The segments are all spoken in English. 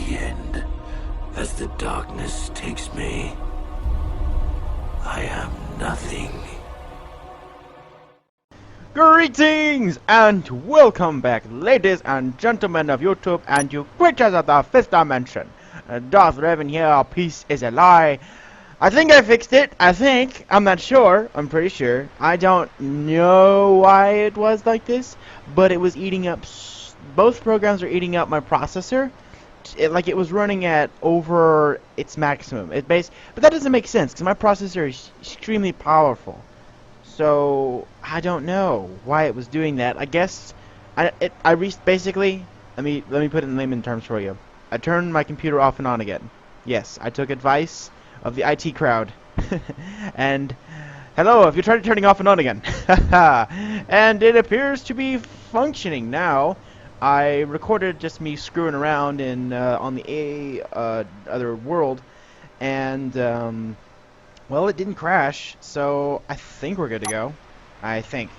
the end, as the darkness takes me. I am nothing. Greetings and welcome back, ladies and gentlemen of YouTube and you creatures of the 5th dimension. DarthRevan here, peace is a lie. I think I fixed it, I'm not sure, I'm pretty sure. I don't know why it was like this, but it was eating up, both programs are eating up my processor. It was running at over its maximum. But that doesn't make sense, because my processor is extremely powerful. So I don't know why it was doing that. I guess basically, let me put it in layman terms for you. I turned my computer off and on again. Yes, I took advice of the IT crowd. And hello, have you tried turning off and on again? And it appears to be functioning now. I recorded just me screwing around in on the other world, and well, it didn't crash, so I think we're good to go. I think.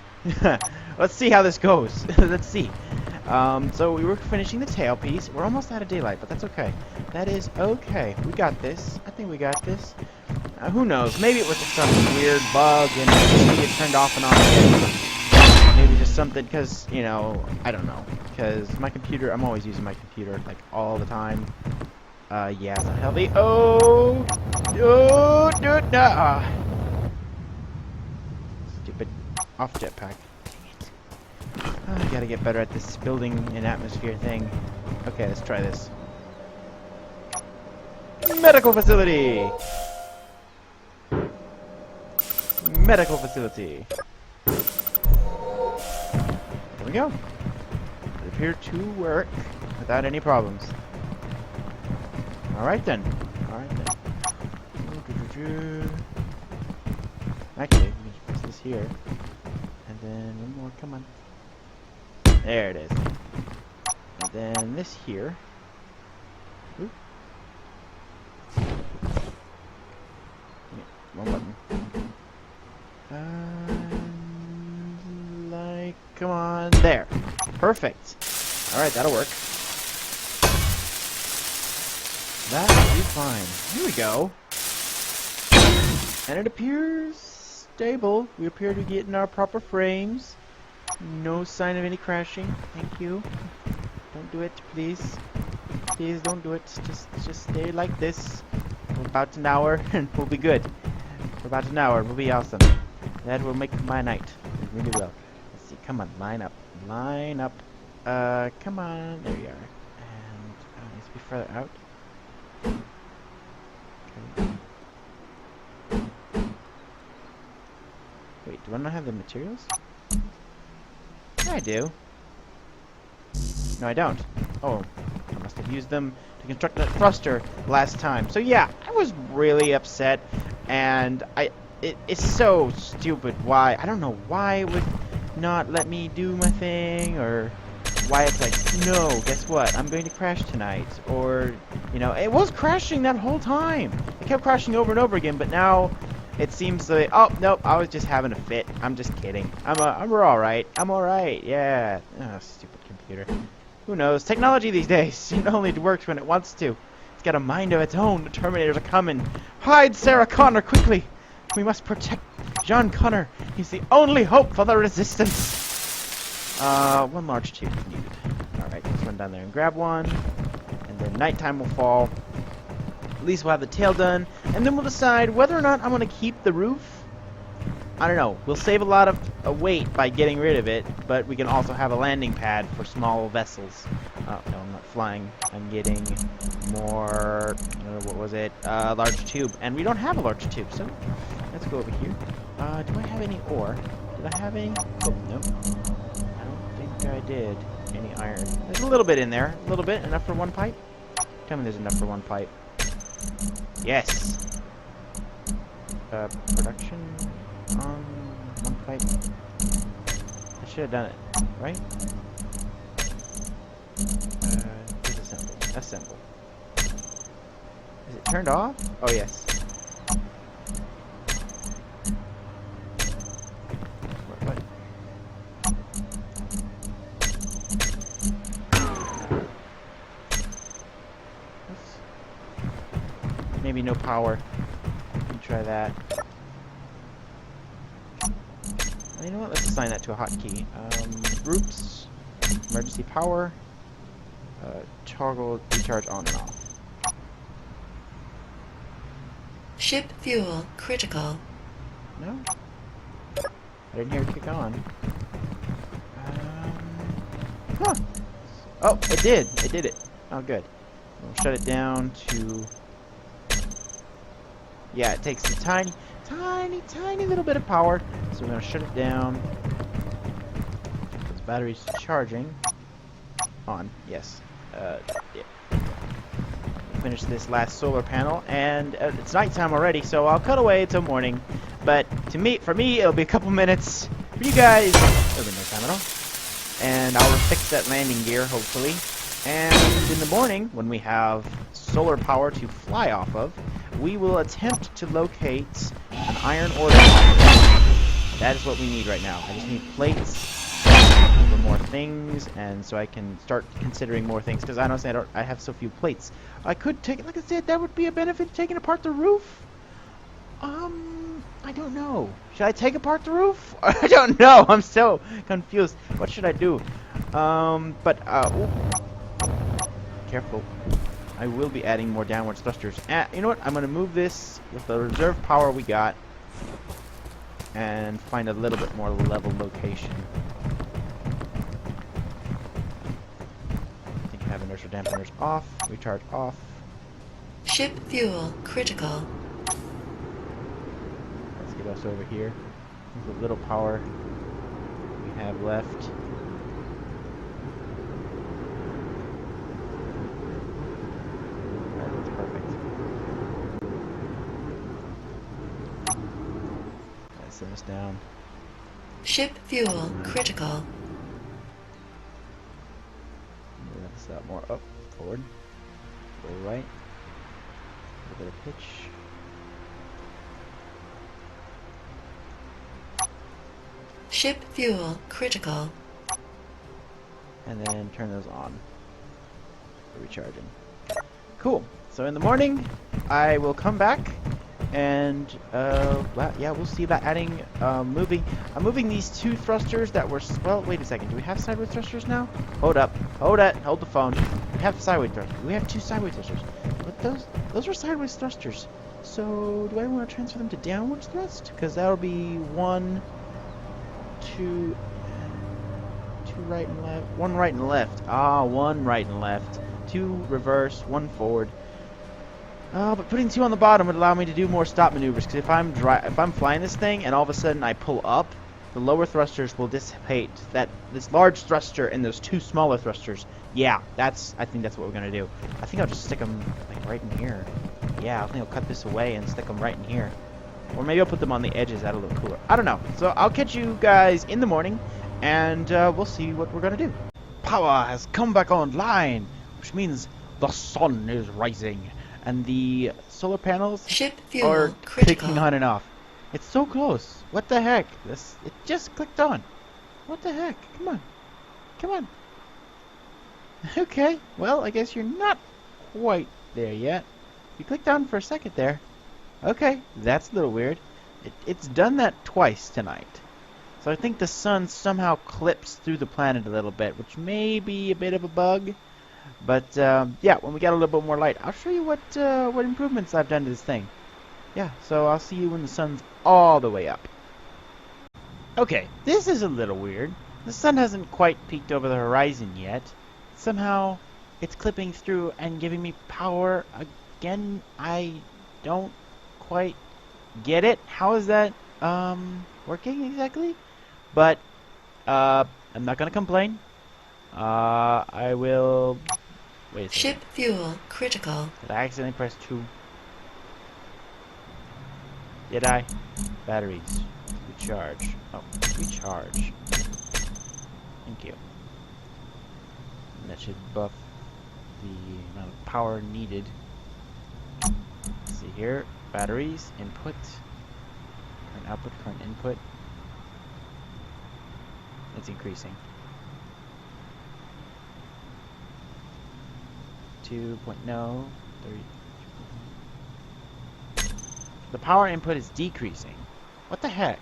Let's see how this goes. Let's see. So we were finishing the tailpiece. We're almost out of daylight, but that's okay. That is okay. We got this. I think we got this. Who knows? Maybe it was just some weird bug and maybe it turned off and on again. Maybe just something, because, you know, I don't know. Because my computer, I'm always using my computer, like, all the time. Yeah, it's not healthy. Oh! Oh, no! Stupid off jetpack. Dang it. Oh, I gotta get better at this building and atmosphere thing. Okay, let's try this. Medical facility! Medical facility. There we go. It appeared to work without any problems. Alright then. Actually, let me press this here. And then one more, come on. There it is. And then this here. Oop. Yeah, one button. Come on, there. Perfect. Alright, that'll work. That will be fine. Here we go. And it appears stable. We appear to get in our proper frames. No sign of any crashing. Thank you. Don't do it, please. Please don't do it. Just stay like this for about an hour and we'll be good. For about an hour, we'll be awesome. That will make my night. It really will. Let's see. Come on, line up. Line up. Come on. There we are. And it needs to be further out. Wait, do I not have the materials? Yeah, I do. No, I don't. Oh, I must have used them to construct that thruster last time. So yeah, I was really upset, and it's so stupid. Why? I don't know why it would not let me do my thing, or why it's like, no, guess what? I'm going to crash tonight. Or, you know, it was crashing that whole time. It kept crashing over and over again, but now it seems like, oh, nope, I was just having a fit. I'm just kidding. We're alright. I'm alright, yeah. Oh, stupid computer. Who knows? Technology these days, it only works when it wants to. It's got a mind of its own. The Terminators are coming. Hide Sarah Connor, quickly! We must protect John Connor. He's the only hope for the Resistance. One large tube is needed. Alright, let's run down there and grab one. And then nighttime will fall. At least we'll have the tail done. And then we'll decide whether or not I'm going to keep the roof. I don't know. We'll save a lot of weight by getting rid of it. But we can also have a landing pad for small vessels. Oh, no, I'm not flying. I'm getting more... what was it? Large tube. And we don't have a large tube, so let's go over here. Do I have any ore? Did I have any? Oh, no. I don't think I did. Any iron. There's a little bit in there. A little bit. Enough for one pipe? Tell me there's enough for one pipe. Yes! Production on one pipe. I should have done it, right? Disassemble. Assemble. Is it turned off? Oh, yes. What? be no power. Let me try that. Well, you know what? Let's assign that to a hotkey. Groups, emergency power, toggle recharge on and off. Ship fuel critical. No? I didn't hear it kick on. Huh. Oh, it did. It did it. Oh, good. We'll shut it down to... Yeah, it takes a tiny little bit of power. So we're going to shut it down. This battery's charging. On. Yes. Yeah. We'll finish this last solar panel. And it's nighttime already, so I'll cut away till morning. But for me, it'll be a couple minutes. For you guys, it'll be no time at all. And I'll fix that landing gear, hopefully. And in the morning, when we have solar power to fly off of, we will attempt to locate an iron ore deposit. That is what we need right now. I just need plates for more things, and so I can start considering more things. Because honestly, I have so few plates. I could take, like I said, that would be a benefit, taking apart the roof. I don't know. Should I take apart the roof? I don't know. I'm so confused. What should I do? Ooh. Careful. I will be adding more downward thrusters. You know what? I'm going to move this with the reserve power we got and find a little bit more level location. I think I have inertial dampeners off. Recharge off. Ship fuel critical. Let's get us over here. With the little power we have left. Alright, that's perfect. Let's send this down. Ship fuel critical. Move this out more up, forward, go right. A little bit of pitch. Ship fuel critical. And then turn those on for recharging. Cool. So in the morning, I will come back and well, yeah, we'll see about adding I'm moving these two thrusters that were well. Wait a second. Do we have sideways thrusters now? Hold up. Hold the phone. We have sideways thrusters. We have two sideways thrusters. But those were sideways thrusters. So do I want to transfer them to downwards thrust? Because that'll be one, two right and left. One right and left. One right and left. Two reverse, one forward. But putting two on the bottom would allow me to do more stop maneuvers. Because if I'm flying this thing and all of a sudden I pull up, the lower thrusters will dissipate this large thruster and those two smaller thrusters. Yeah, I think that's what we're gonna do. I think I'll just stick them like right in here. Yeah, I think I'll cut this away and stick them right in here. Or maybe I'll put them on the edges. That'll look cooler. I don't know. So I'll catch you guys in the morning, and we'll see what we're gonna do. Power has come back online, which means the sun is rising, and the solar panels Ship fuel are critical. clicking on and off. It's so close. What the heck? It just clicked on. What the heck? Come on. Come on. Okay. Well, I guess you're not quite there yet. You clicked on for a second there. Okay, that's a little weird. It's done that twice tonight. So I think the sun somehow clips through the planet a little bit, which may be a bit of a bug. But yeah, when we get a little bit more light, I'll show you what improvements I've done to this thing. Yeah, so I'll see you when the sun's all the way up. Okay, this is a little weird. The sun hasn't quite peeked over the horizon yet. Somehow, it's clipping through and giving me power again. I don't quite get it. How is that working exactly? But I'm not gonna complain. I will wait a second. Ship fuel critical. Did I accidentally press 2? Did I? Batteries. Recharge. Oh, recharge. Thank you. And that should buff the amount of power needed. Let's see here. Batteries, input, current output, current input. It's increasing. 2.0, 30. The power input is decreasing. What the heck?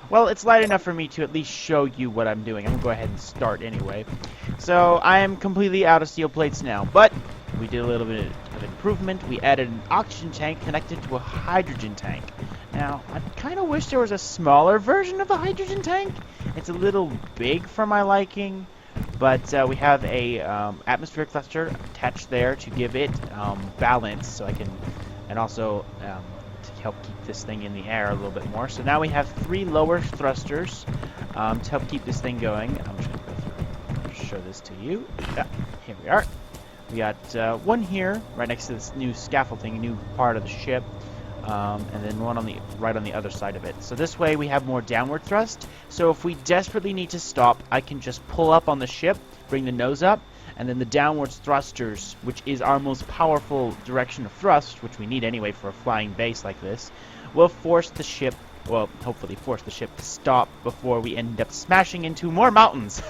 Well, it's light enough for me to at least show you what I'm doing. I'm going to go ahead and start anyway. So, I am completely out of steel plates now, but we did a little bit of improvement. We added an oxygen tank connected to a hydrogen tank. Now, I kind of wish there was a smaller version of the hydrogen tank. It's a little big for my liking, but we have a atmospheric cluster attached there to give it balance, so I can, and also to help keep this thing in the air a little bit more. So now we have 3 lower thrusters to help keep this thing going. I'm just going to go through, show this to you. Yeah, here we are. We got one here, right next to this new scaffolding, a new part of the ship. And then one on right on the other side of it. So this way we have more downward thrust. So if we desperately need to stop, I can just pull up on the ship, bring the nose up, and then the downwards thrusters, which is our most powerful direction of thrust, which we need anyway for a flying base like this, will force the ship, well, hopefully force the ship to stop before we end up smashing into more mountains.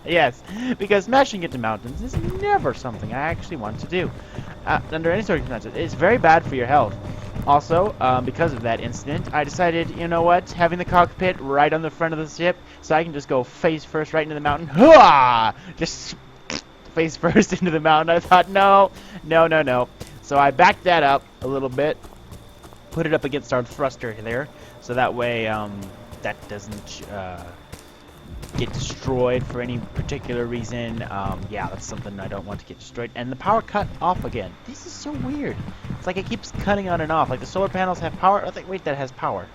Yes, because smashing into mountains is never something I actually want to do. Under any circumstances, it's very bad for your health. Also, because of that incident, I decided, you know what, having the cockpit right on the front of the ship, so I can just go face first right into the mountain. Hooah! Just face first into the mountain. I thought, no. So I backed that up a little bit, put it up against our thruster there, so that way that doesn't get destroyed for any particular reason. Yeah, that's something I don't want to get destroyed. And the power cut off again. This is so weird. It's like it keeps cutting on and off. Like the solar panels have power. I think, wait, that has power.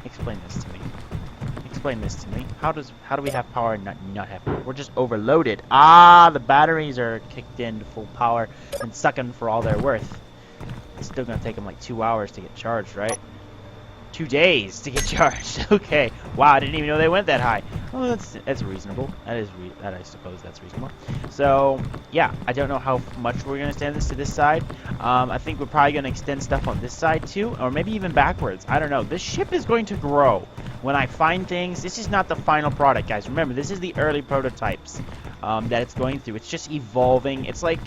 Explain this to me. Explain this to me. How do we have power and not have power? We're just overloaded. Ah, the batteries are kicked into full power and sucking for all they're worth. It's still gonna take them like 2 hours to get charged, right? 2 days to get charged. Okay. Wow, I didn't even know they went that high. Oh, that's reasonable. That I suppose that's reasonable. So yeah, I don't know how much we're gonna extend this to this side. I think we're probably gonna extend stuff on this side too, or maybe even backwards. I don't know. This ship is going to grow when I find things. This is not the final product, guys. Remember, this is the early prototypes that it's going through. It's just evolving. It's like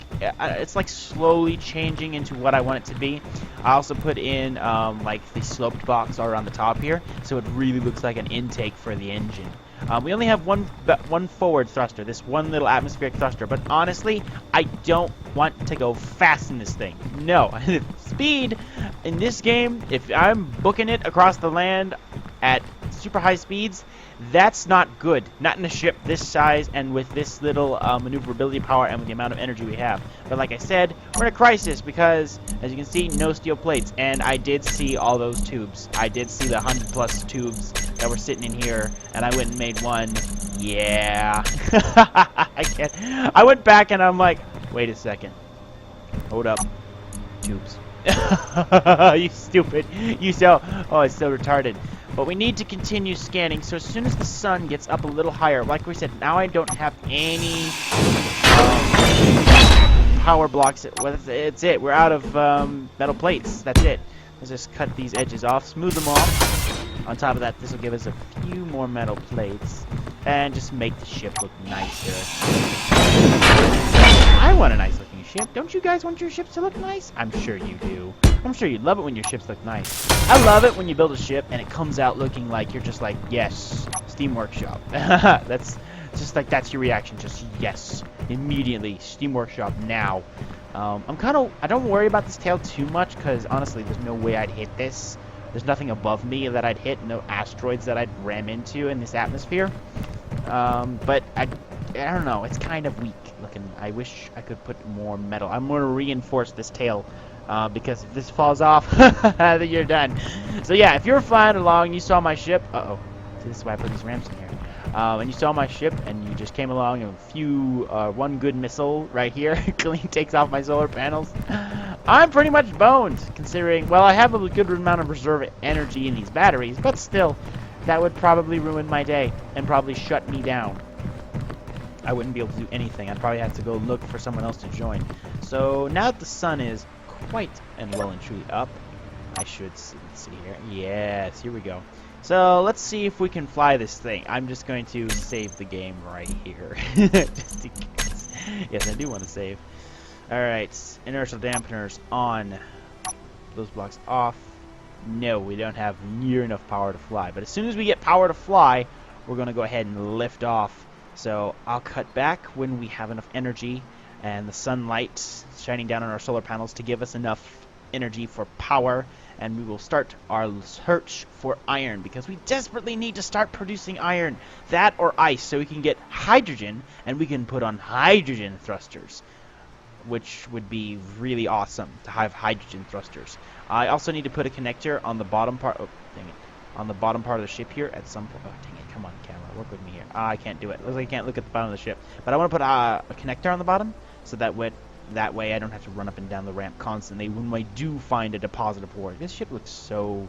slowly changing into what I want it to be. I also put in like the sloped box around the top here, so it really looks like an intake for the engine. We only have one forward thruster, this one little atmospheric thruster, but honestly, I don't want to go fast in this thing. No, speed in this game, if I'm booking it across the land at super high speeds, that's not good. Not in a ship this size and with this little maneuverability power and with the amount of energy we have. But like I said, we're in a crisis because, as you can see, no steel plates. And I did see all those tubes. I did see the 100+ tubes that were sitting in here, and I went and made one. Yeah. I went back and I'm like, wait a second. Hold up. Tubes. You stupid. You so... Oh, it's so retarded. But we need to continue scanning, so as soon as the sun gets up a little higher, like we said, now I don't have any power blocks. It's it. We're out of metal plates. That's it. Let's just cut these edges off, smooth them off. On top of that, this will give us a few more metal plates, and just make the ship look nicer. I want a nice looking ship. Don't you guys want your ships to look nice? I'm sure you do. I'm sure you'd love it when your ships look nice. I love it when you build a ship and it comes out looking like you're just like, yes, Steam Workshop. That's just like, that's your reaction. Just yes, immediately, Steam Workshop now. I don't worry about this tail too much because honestly, there's no way I'd hit this. There's nothing above me that I'd hit, no asteroids that I'd ram into in this atmosphere. But I don't know, it's kind of weak looking. I wish I could put more metal. I'm going to reinforce this tail. Because if this falls off, then you're done. So yeah, if you were flying along and you saw my ship, so this is why I put these ramps in here. And you saw my ship and you just came along and one good missile right here clean takes off my solar panels. I'm pretty much boned, considering, well, I have a good amount of reserve energy in these batteries, but still, that would probably ruin my day and probably shut me down. I wouldn't be able to do anything. I'd probably have to go look for someone else to join. So now that the sun is quite and well and truly up, I should see here. Yes, here we go. So let's see if we can fly this thing. I'm just going to save the game right here. Just in case. Yes, I do want to save. Alright, inertial dampeners on. Those blocks off. no, we don't have near enough power to fly. But as soon as we get power to fly, we're going to go ahead and lift off. So I'll cut back when we have enough energy and the sunlight shining down on our solar panels to give us enough energy for power, and we will start our search for iron, because we desperately need to start producing iron, that or ice, so we can get hydrogen and we can put on hydrogen thrusters, which would be really awesome to have hydrogen thrusters. I also need to put a connector on the bottom part. Oh, dang it. On the bottom part of the ship here at some point. Oh, dang it. Come on, camera. Work with me here. I can't do it. Looks like I can't look at the bottom of the ship. But I want to put a connector on the bottom, so that way I don't have to run up and down the ramp constantly when I do find a deposit of ore. This ship looks so...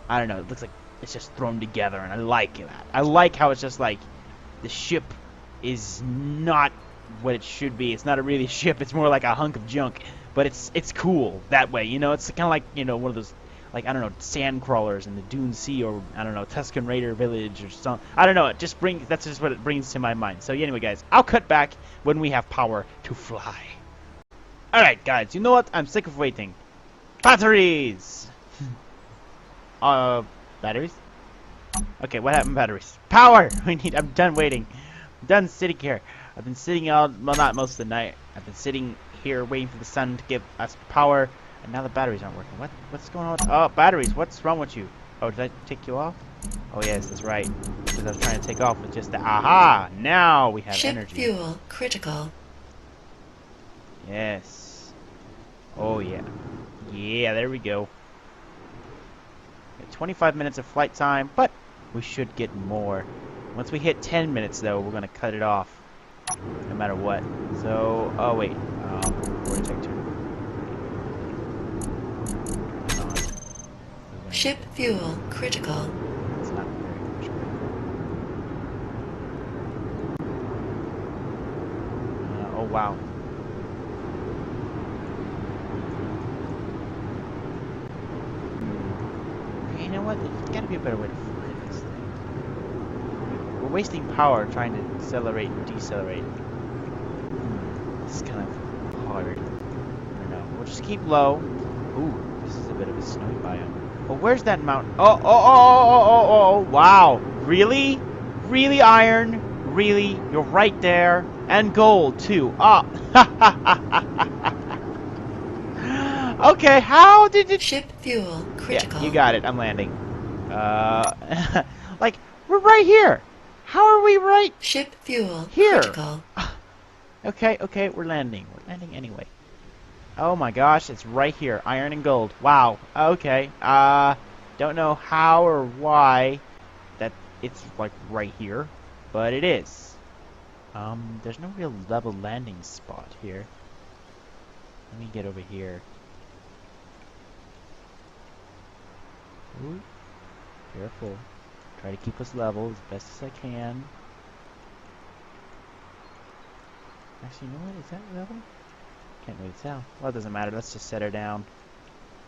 I don't know. It looks like it's just thrown together, and I like that. I like how it's just like the ship is not what it should be. It's not a really ship. It's more like a hunk of junk. But it's cool that way. You know, it's kind of like, you know, one of those, like, I don't know, sand crawlers in the Dune Sea, or, I don't know, Tusken Raider Village or something. I don't know. It just brings, that's just what it brings to my mind. So anyway, guys, I'll cut back when we have power to fly. Alright, guys, you know what? I'm sick of waiting. Batteries! Batteries? Okay, what happened to batteries? Power! I'm done waiting. I'm done sitting here. I've been sitting out, well, not most of the night. I've been sitting here waiting for the sun to give us power, and now the batteries aren't working. What's going on? Oh, batteries, what's wrong with you? Oh, did I take you off? Oh, yes, that's right. Because I was trying to take off with just the... Aha! Now we have Ship energy. fuel critical. Yes. Oh, yeah. Yeah, there we go. 25 minutes of flight time, but we should get more. Once we hit 10 minutes, though, we're going to cut it off. No matter what. So, oh, wait. Vortex turn. Ship fuel critical. It's not very much critical. Oh, wow. You know what? There's gotta be a better way to fly this thing. We're wasting power trying to accelerate and decelerate. This is kind of hard. I don't know. We'll just keep low. Ooh, this is a bit of a snowy biome. Well, where's that mountain? Oh, wow. Really? Really, iron? Really? You're right there. And gold, too. Oh. Okay, how did it... Ship fuel critical. Yeah, you got it. I'm landing. Like, we're right here. How are we right Ship fuel here? critical. Okay, we're landing. We're landing anyway. Oh my gosh, it's right here. Iron and gold. Wow. Okay. Don't know how or why that it's like right here, but it is. There's no real level landing spot here. Let me get over here. Ooh, careful. Try to keep us level as best as I can. Actually, you know what? Is that level? Can't really tell. Well, it doesn't matter. Let's just set her down.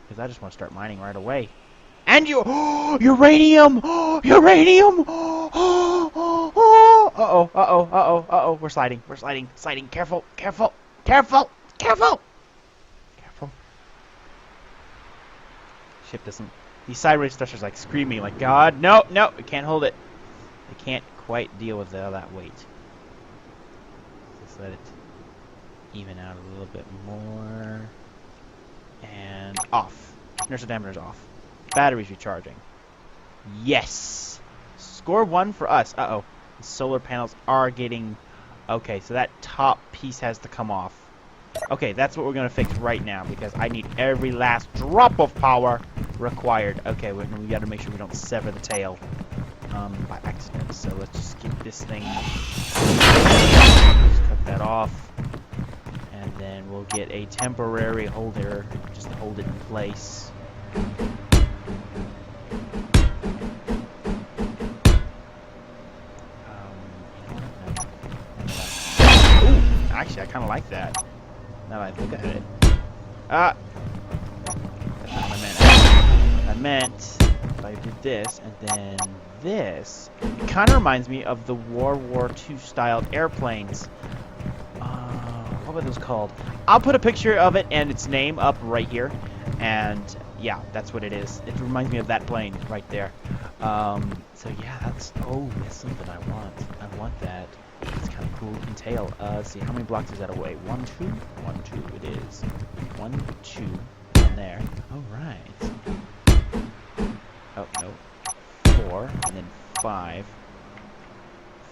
Because I just want to start mining right away. And you... Oh, uranium! Oh, uranium! Uh-oh. We're sliding. Sliding. Careful. Ship doesn't... These sideways thrusters like screaming like, God, no, we can't hold it. They can't quite deal with all that weight. Just let it even out a little bit more. And off. Inertial diameter's off. Batteries recharging. Yes! Score 1 for us. Uh-oh. The solar panels are getting... Okay, so that top piece has to come off. Okay, that's what we're going to fix right now, because I need every last drop of power required. Okay, we got to make sure we don't sever the tail by accident. So let's just get this thing... Just cut that off. And then we'll get a temporary holder just to hold it in place. Actually, I kind of like that. Now that I look at it. That's not what I meant. I meant if I did this and then this, it kind of reminds me of the World War II styled airplanes. What were those called? I'll put a picture of it and its name up right here, and Yeah, that's what it is. It reminds me of that plane right there. So yeah, that's something I want. I want that. It's kind of cool detail. Let's see, how many blocks is that away? 1, 2? 1, 2 it is. 1, 2, and there. Alright. Oh, no. 4, and then 5.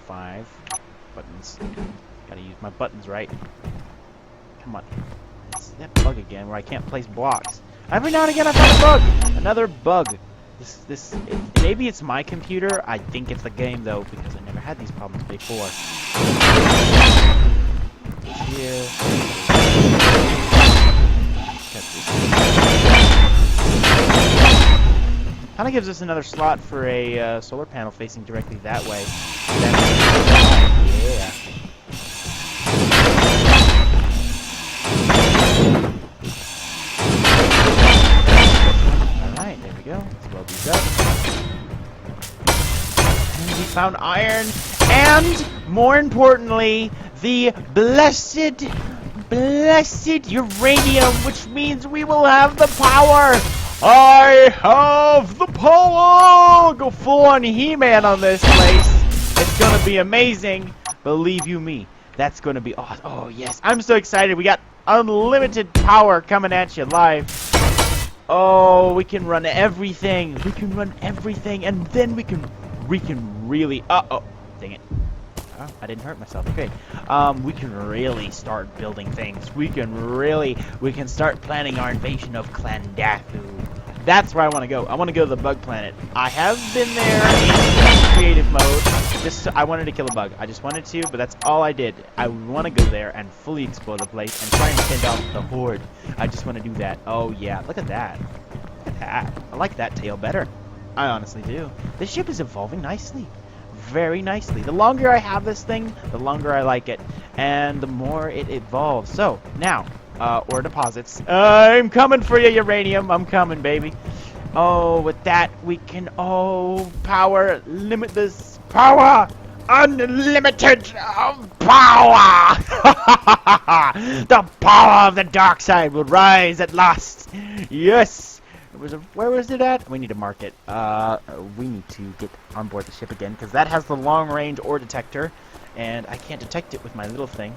5. Buttons. Gotta use my buttons right. Come on. It's that bug again where I can't place blocks. Every now and again I find a bug! Another bug. Maybe it's my computer. I think it's the game though, because I never had these problems before. Here. Kind of gives us another slot for a solar panel facing directly that way. Yeah. Alright, there we go. Let's weld these up. And we found iron. And, more importantly, the blessed uranium, which means we will have the power. I have the power! Go full on He-Man on this place. It's gonna be amazing. Believe you me. That's gonna be awesome. Oh, yes. I'm so excited. We got unlimited power coming at you live. Oh, we can run everything. We can run everything. And then we can really... Uh-oh. Dang it. Oh, I didn't hurt myself. Okay. We can really start building things. We can start planning our invasion of Clandathu. That's where I want to go. I want to go to the bug planet. I have been there in creative mode. I wanted to kill a bug. I just wanted to, but that's all I did. I want to go there and fully explore the place and try and fend off the horde. I just want to do that. Oh, yeah. Look at that. Look at that. I like that tail better. I honestly do. This ship is evolving nicely. Very nicely. The longer I have this thing, the longer I like it. And the more it evolves. So, now... ore deposits. I'm coming for you, uranium. I'm coming, baby. Oh, with that, we can, power, limitless power, unlimited power. The power of the dark side will rise at last. Yes. Where was it at? We need to mark it. We need to get on board the ship again, because that has the long-range ore detector, and I can't detect it with my little thing.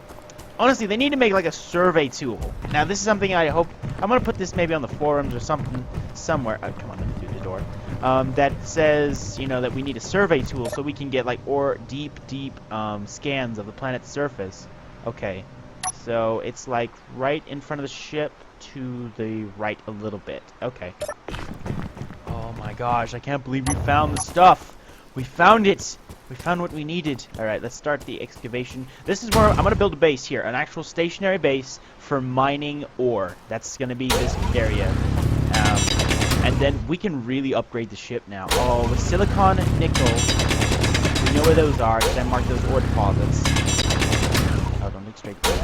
Honestly, they need to make like a survey tool. Now, this is something I hope... I'm going to put this maybe on the forums or something somewhere. Oh, come on, let me do the door. That says, you know, that we need a survey tool so we can get like deep scans of the planet's surface. Okay. So, it's like right in front of the ship to the right a little bit. Okay. Oh my gosh, I can't believe we found the stuff. We found it. We found what we needed. Alright, let's start the excavation. This is where I'm going to build a base here. An actual stationary base for mining ore. That's going to be this area. And then we can really upgrade the ship now. Oh, with silicon and nickel. We know where those are, because I marked those ore deposits. Oh, don't look straight through.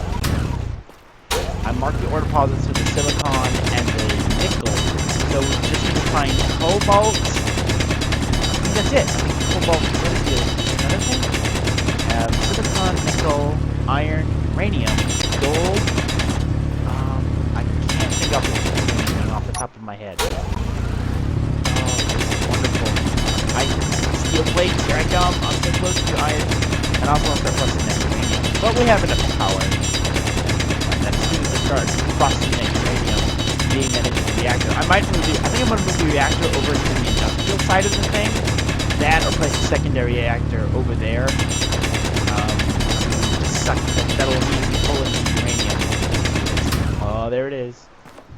I marked the ore deposits for the silicon and the nickel. So we're just going to find cobalt. I think that's it. Cobalt. Another thing? We have silicon, nickel, iron, uranium, gold. I can't think of anything off the top of my head. Oh, this is wonderful. Steel plate, here I come. I'm so close to iron. And also I'll start busting that uranium. But we have enough power. And as soon as I start busting that uranium, being that into the reactor, I think I'm going to move the reactor over to the industrial side of the thing. That or place a secondary reactor over there. That'll immediately pull in the uranium. Oh, there it is.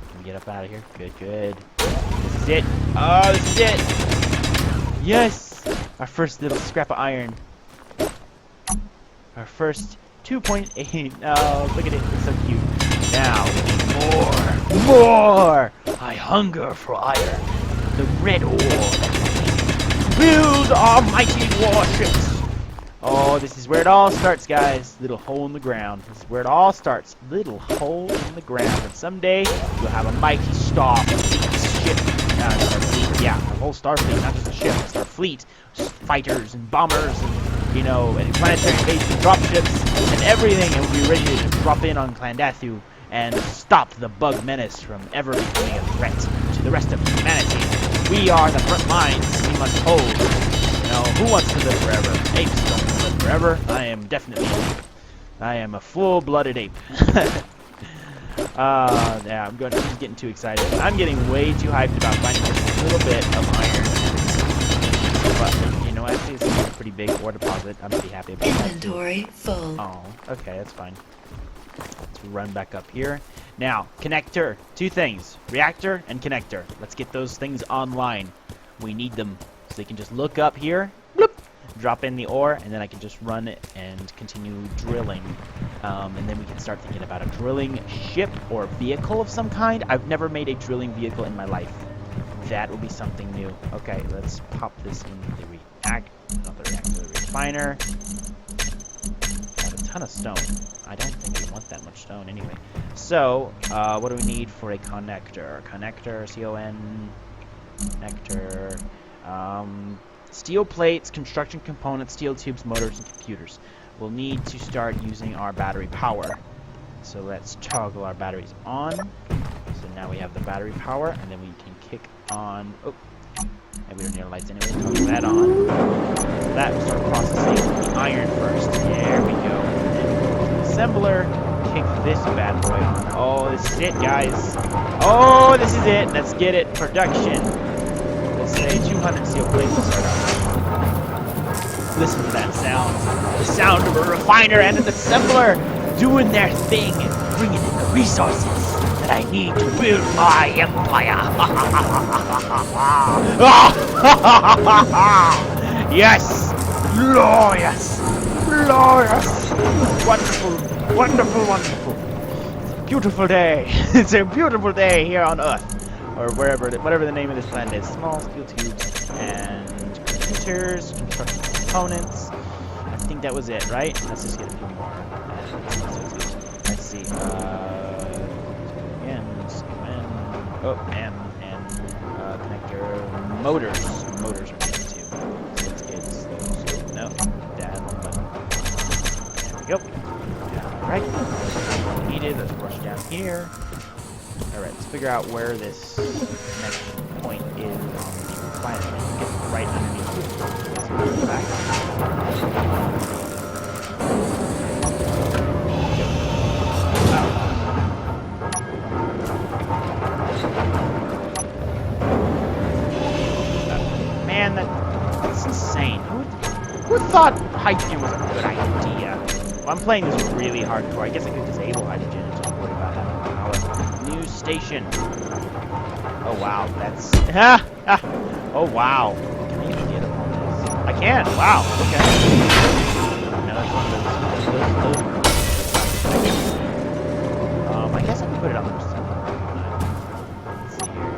Can we get up out of here? Good. This is it. Oh, this is it. Yes! Our first little scrap of iron. Our first 2.8. Oh, look at it. It's so cute. Now we need more. I hunger for iron. The red ore. Build our mighty warships! Oh, this is where it all starts, guys. Little hole in the ground. This is where it all starts. Little hole in the ground. And someday, we'll have a mighty Starfleet ship. Starfleet, yeah. A whole Starfleet, not just a ship. A Starfleet. Fighters and bombers and, you know, and planetary invasion dropships and everything. And we'll be ready to drop in on Clandathu and stop the bug menace from ever becoming a threat to the rest of humanity. We are the front lines we must hold. You know, who wants to live forever? Apes don't live forever. I am definitely. I am a full-blooded ape. Yeah, I'm just getting too excited. I'm getting way too hyped about finding just a little bit of iron. But, you know, actually, it's a pretty big ore deposit. I'm pretty happy about that, too. Inventory full. Oh, okay, that's fine. Let's run back up here. Now, connector. Two things. Reactor and connector. Let's get those things online. We need them. So they can just look up here. Bloop, drop in the ore, and then I can just run it and continue drilling. And then we can start thinking about a drilling ship or vehicle of some kind. I've never made a drilling vehicle in my life. That will be something new. Okay, let's pop this in the refiner. Got a ton of stone. I don't think we want that much stone anyway. So, what do we need for a connector? Connector, C-O-N, connector, steel plates, construction components, steel tubes, motors, and computers. We'll need to start using our battery power. So let's toggle our batteries on. So now we have the battery power, and then we can kick on. Oh, and we don't need lights anyway. Toggle that on. That will start processing the iron first. There we go. And then assembler, kick this bad boy on. Oh, this is it, guys. Oh, this is it. Let's get it. Production. Let's say 200 steel plates to start out. Listen to that sound. The sound of a refiner and an assembler doing their thing, bringing in the resources that I need to build my empire. Yes! Glorious! Glorious! Wonderful, wonderful, wonderful. It's a beautiful day. It's a beautiful day here on Earth. Or wherever, whatever the name of this planet is. Small steel tubes and computers, construction components. I think that was it, right? Let's just get a few more. Let's see. Connector motors. Motors are good too. So let's get those. No, that one button. There we go. Alright. Needed. Let's rush down here. Alright, let's figure out where this connection point is on the planet. I think it's right underneath it. Let's go back. Man, that's insane. Who thought hydrogen was a good idea? Well, I'm playing this really hardcore. I guess I could disable hydrogen and just worry about having power. New station. Oh wow, that's oh wow. Can I even get up on this? I can. Wow. Okay. Now that's one of those. I guess I can put it on the Let's see here.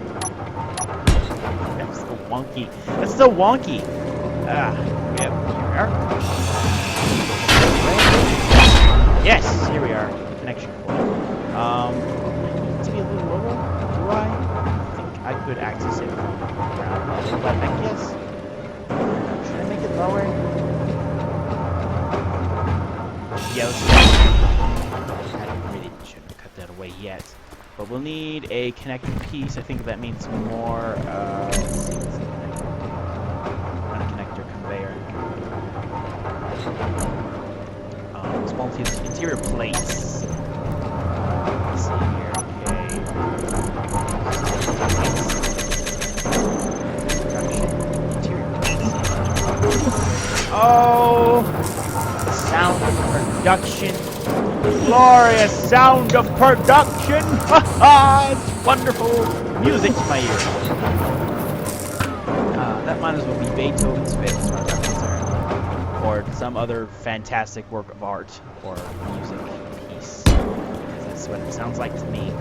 That's so wonky. That's so wonky. Yep. Here we are. Yes. Here we are. Connection point. To be a little lower. Do I think I could access it from ground level, but I guess should I make it lower? Yeah, let's do it. I really shouldn't have cut that away yet. But we'll need a connecting piece. I think that means more let's see what's the connector. Not a connector, conveyor. Small interior plates. Let's see here. Oh, the sound of production. Glorious sound of production. It's wonderful music to my ears. That might as well be Beethoven's Fifth, as far as I'm concerned. Or some other fantastic work of art or music piece. Because that's what it sounds like to me.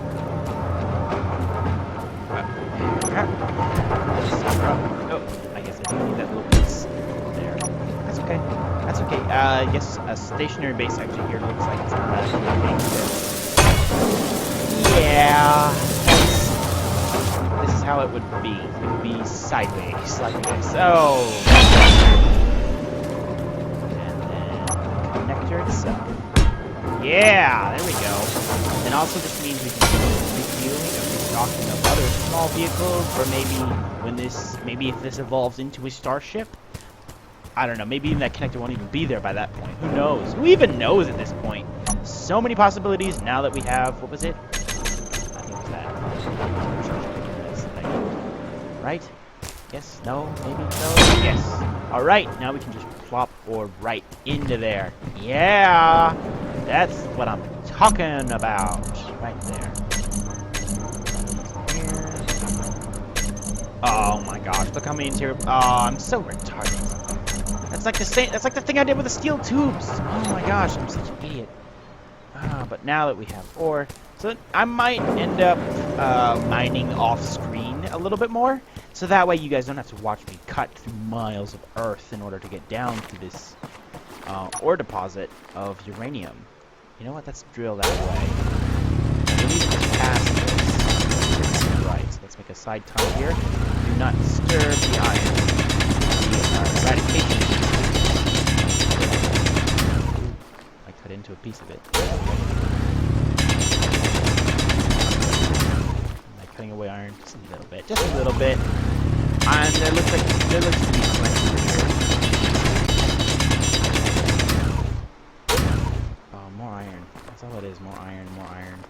Oh, I guess I do need that little piece there. That's okay. That's okay. I guess a stationary base actually here looks like it's not actually a big fit. Yeah. This is how it would be. It would be sideways, like this. Oh. And then the connector itself. Yeah, there we go. And also this means we can do refueling of this docking of other small vehicles, or maybe if this evolves into a starship. I don't know, maybe even that connector won't even be there by that point. Who knows? Who even knows at this point? So many possibilities now that we have, what was it? I think it was that. Right? Yes, no, maybe, no, yes. Alright, now we can just plop or right into there. Yeah! That's what I'm talking about. Right there. Oh my gosh, look how many interior. Oh, I'm so retarded. That's like the same. That's like the thing I did with the steel tubes. Oh my gosh, I'm such an idiot. But now that we have ore, so I might end up mining off screen a little bit more, so that way you guys don't have to watch me cut through miles of earth in order to get down to this ore deposit of uranium. You know what? Let's drill that way. I believe it's past this. Right. So let's make a side tunnel here. Do not disturb the iron. The eradication. I cut into a piece of it. Am I cutting away iron? Just a little bit. Just a little bit. And there looks to be plenty here. Oh, more iron. That's all it is. More iron. More iron.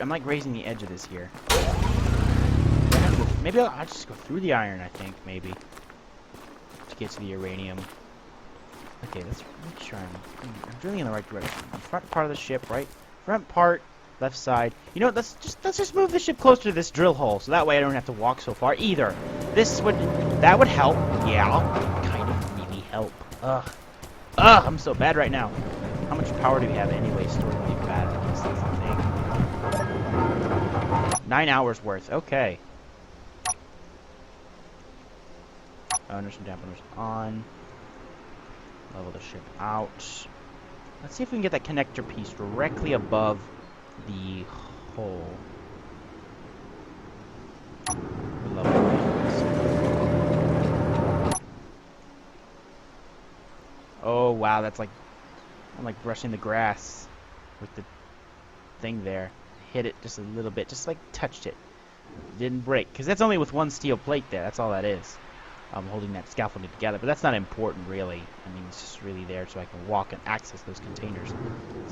I'm like grazing the edge of this here. Maybe I'll just go through the iron, I think, maybe. To get to the uranium. Okay, let's make sure I'm drilling in the right direction. The front part of the ship, right? Front part, left side. You know what, let's just move the ship closer to this drill hole, so that way I don't have to walk so far either. That would help. Yeah, kind of really help. Ugh, I'm so bad right now. How much power do we have anyway stored in the batteries? That's the thing. 9 hours worth, okay. Inertial dampeners on. Level the ship out. Let's see if we can get that connector piece directly above the hole. Oh wow, that's like I'm like brushing the grass with the thing there. Hit it just a little bit, just like touched it. Didn't break, because that's only with one steel plate there. That's all that is. I'm holding that scaffolding together, but that's not important really. I mean, it's just really there so I can walk and access those containers. So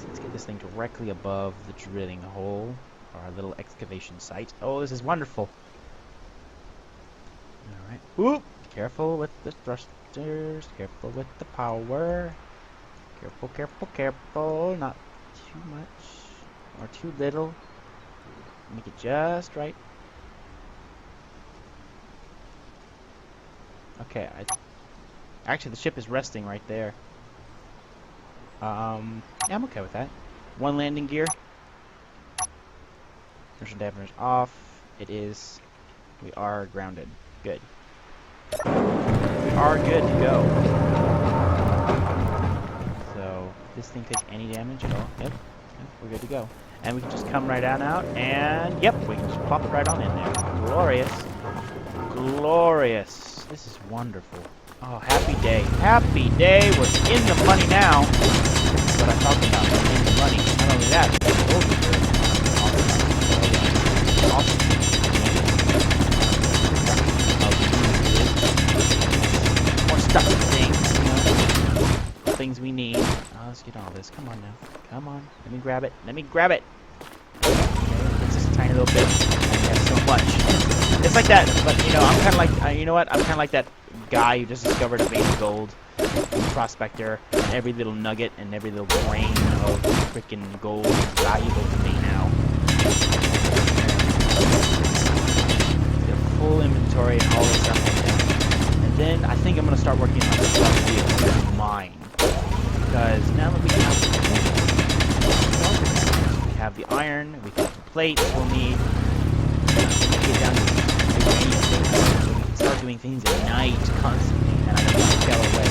let's get this thing directly above the drilling hole, or our little excavation site. Oh, this is wonderful. Alright. Whoop! Careful with the thrusters, careful with the power. Careful, careful, careful. Not too much, or too little. Make it just right. Okay, actually the ship is resting right there. Yeah, I'm okay with that. One landing gear. Inertial dampeners off. It is. We are grounded. Good. We are good to go. So, this thing take any damage at all? Yep. We're good to go. And we can just come right on out, and yep, we can just pop it right on in there. Glorious. Glorious. This is wonderful. Oh, happy day. Happy day. We're in the money now. That's what I'm talking about. We're in the money. Not only that, but the soldiers are awesome. More stuff and things, you know. Things we need. Oh, let's get all this. Come on now. Come on. Let me grab it. Let me grab it. Okay, it's just a tiny little bit. I have so much. It's like that, but you know, I'm kind of like, you know what? I'm kind of like that guy who just discovered a vein of gold, prospector, and every little nugget and every little grain of freaking gold is valuable to me now. Get a full inventory and all this stuff like that. And then I think I'm gonna start working on this stuff vehicle of mine, because now that we have the iron, we have the plates we'll need. Get down to uranium so we can start doing things at night constantly, and I don't want to scale away.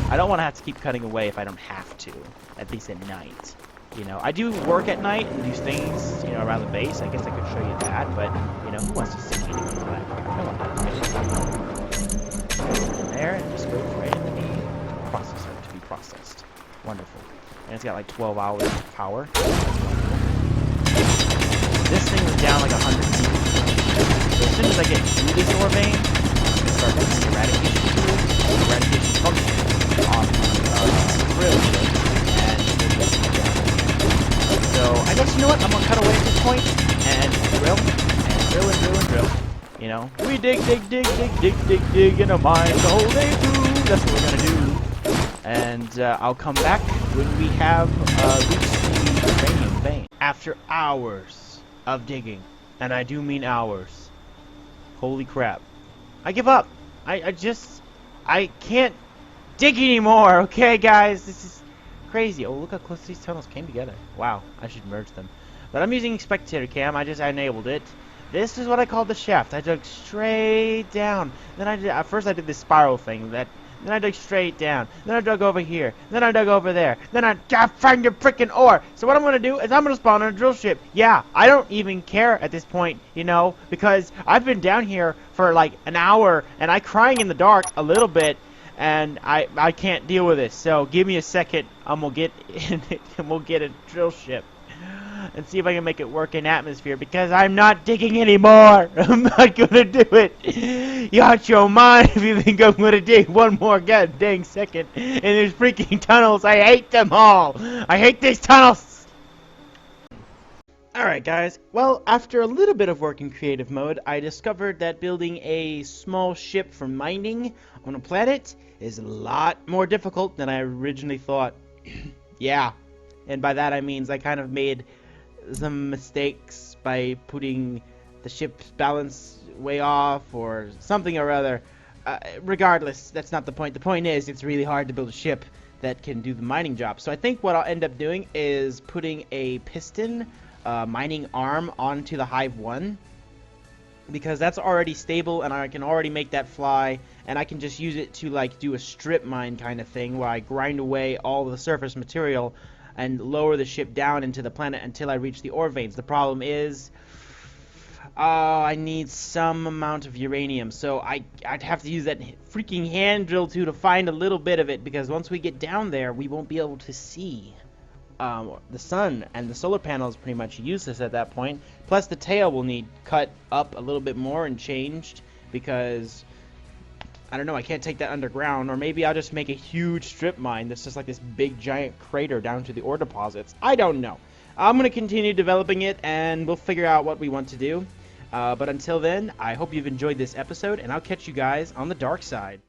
I don't want to have to keep cutting away if I don't have to, at least at night. You know, I do work at night and do things, you know, around the base. I guess I could show you that, but, you know, who wants to see me doing all that crap? No one wants to. In there, and just go right into the processor to be processed. Wonderful. And it's got like 12 hours of power. That's wonderful. this thing was down like 100 feet. So as soon as I get through this ore vein, I'm gonna start putting the eradication tool, the eradication function on the drill ship, and we'll get it down. So I guess you know what? I'm gonna cut away at this point and drill and drill and drill and drill. You know, we dig in a mine the whole day through. That's what we're gonna do. And I'll come back when we have reached the uranium vein. After hours of digging, and I do mean hours. Holy crap! I give up. I can't dig anymore. Okay, guys, this is crazy. Oh, look how close these tunnels came together. Wow, I should merge them. But I'm using spectator cam. I enabled it. This is what I call the shaft. I dug straight down. Then at first I did this spiral thing. Then I dug straight down. Then I dug over here. Then I dug over there. Then I found your freaking ore. So what I'm gonna do is I'm gonna spawn on a drill ship. Yeah, I don't even care at this point, you know, because I've been down here for like an hour and I'm crying in the dark a little bit. And I can't deal with this. So give me a second. I'm gonna get in it and we'll get a drill ship. And see if I can make it work in atmosphere, because I'm not digging anymore. I'm not gonna do it. You out your mind if you think I'm gonna dig one more god dang second in these freaking tunnels. I hate them all. I hate these tunnels. Alright guys, well, after a little bit of work in creative mode, I discovered that building a small ship for mining on a planet is a lot more difficult than I originally thought. Yeah, and by that I mean I kind of made some mistakes by putting the ship's balance way off or something or other. Regardless, that's not the point. The point is, it's really hard to build a ship that can do the mining job. So I think what I'll end up doing is putting a piston mining arm onto the Hive 1, because that's already stable and I can already make that fly, and I can just use it to like do a strip mine kind of thing where I grind away all the surface material and lower the ship down into the planet until I reach the ore veins. The problem is, I need some amount of uranium, so I'd have to use that freaking hand drill to find a little bit of it, because once we get down there, we won't be able to see the sun, and the solar panel is pretty much useless at that point. Plus, the tail will need cut up a little bit more and changed, because I don't know, I can't take that underground, or maybe I'll just make a huge strip mine that's just like this big giant crater down to the ore deposits. I don't know. I'm going to continue developing it, and we'll figure out what we want to do. But until then, I hope you've enjoyed this episode, and I'll catch you guys on the dark side.